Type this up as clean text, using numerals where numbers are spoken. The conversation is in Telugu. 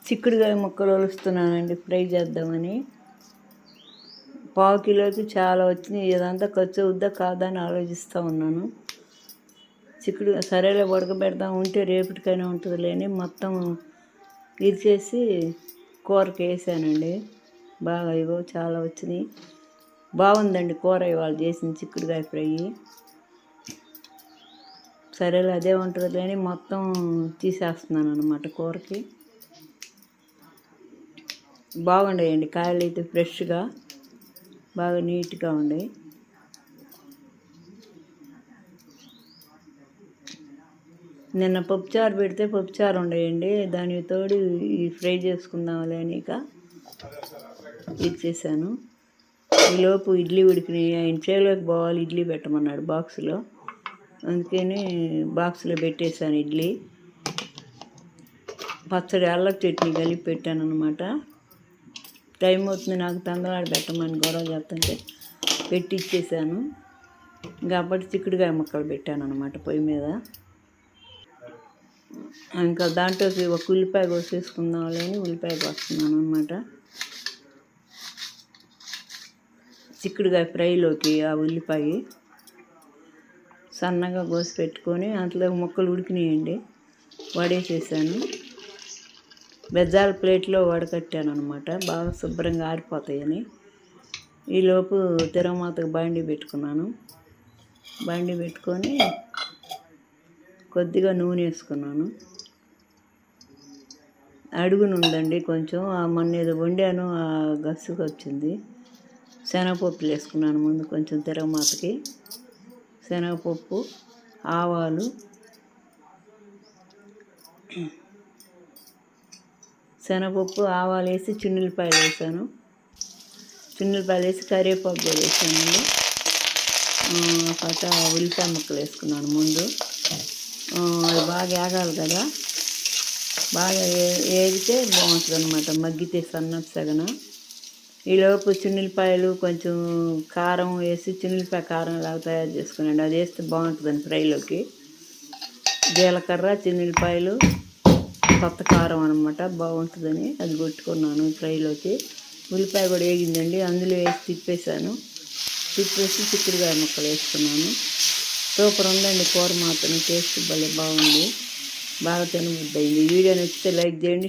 చిక్కుడుకాయ ముక్కలు ఒలుస్తున్నానండి ఫ్రై చేద్దామని. పావు కిలోకి చాలా వచ్చినాయి. ఇదంతా ఖర్చు అవుద్దా కాదా అని ఆలోచిస్తూ ఉన్నాను. సరేలే ఉడకబెడదాం, ఉంటే రేపటికైనా ఉంటుందిలే అని మొత్తం ఇరిచేసి కూరకి వేసానండి. బాగా ఇగో చాలా వచ్చినాయి. బాగుందండి కూర ఇవాళ చేసిన చిక్కుడుకాయ ఫ్రై. సరేలే అదే ఉంటుందిలే అని మొత్తం తీసేస్తున్నాను అనమాట కూరకి. బాగుండేయండి కాయలు అయితే ఫ్రెష్గా బాగా నీట్గా ఉండేవి. నిన్న పప్పుచారు పెడితే పప్పుచారు ఉండేయండి. దానికి తోడు ఈ ఫ్రై చేసుకుందాంలే అని ఇక ఇచ్చేసాను. ఈలోపు ఇడ్లీ ఉడికినాయి. ఆయన చేలోకి పోవాలి, ఇడ్లీ పెట్టమన్నాడు బాక్సులో. అందుకని బాక్సులో పెట్టేశాను ఇడ్లీ. పచ్చడి అల్లం చట్నీ కలిపి పెట్టాను అనమాట. టైం అవుతుంది నాకు తంగలాడి పెట్టమని గొడవ చేస్తుంటే పెట్టి ఇచ్చేసాను. ఇంకా అప్పటి చిక్కుడుకాయ ముక్కలు పెట్టాను అనమాట పొయ్యి మీద. ఇంకా దాంట్లోకి ఒక ఉల్లిపాయ కోసేసుకుందాంలే అని ఉల్లిపాయ కోస్తున్నాను అనమాట. చిక్కుడుకాయ ఫ్రైలోకి ఆ ఉల్లిపాయ సన్నగా కోసి పెట్టుకొని అందులో ముక్కలు ఉడికినాయండి. వడేసేసాను. బెజ్జాల ప్లేట్లో వడకట్టాను అనమాట, బాగా శుభ్రంగా ఆరిపోతాయని. ఈలోపు తిరగమాతకు బండి పెట్టుకున్నాను. బండి పెట్టుకొని కొద్దిగా నూనె వేసుకున్నాను. అడుగునుందండి కొంచెం, మొన్న ఏదో వండాను ఆ గసుకు వచ్చింది. శనగపప్పులు వేసుకున్నాను ముందు కొంచెం తిరగమాతకి. శనగపప్పు, ఆవాలు, ఆవాలు వేసి చిన్నులపాయలు వేసాను. చిన్నులపాయలు వేసి కరివేపాకు కూడా వేసానండి. పట్ట ఉల్లిపాయ ముక్కలు వేసుకున్నాను ముందు. అది బాగా ఏగాలి కదా, బాగా ఏగితే బాగుంటుంది అనమాట, మగ్గితే సన్నపు సగన. ఈలోపు చిన్నులపాయలు కొంచెం కారం వేసి చిన్నులపాయ కారం లాగా తయారు చేసుకున్నాండి. అది వేస్తే బాగుంటుందని ఫ్రైలోకి. జీలకర్ర, చిన్నులపాయలు, కొత్త కారం అనమాట, బాగుంటుందని అది కొట్టుకున్నాను ఫ్రైలోకి. ఉల్లిపాయ కూడా వేగిందండి, అందులో వేసి తిప్పేసి చిక్కుడుకాయ ముక్కలు వేసుకున్నాను. సూపర్ ఉందండి కూర మాత్రం, టేస్ట్ భలే బాగుంది. బాగా తినబుద్ధి అయింది. వీడియో నచ్చితే లైక్ చేయండి.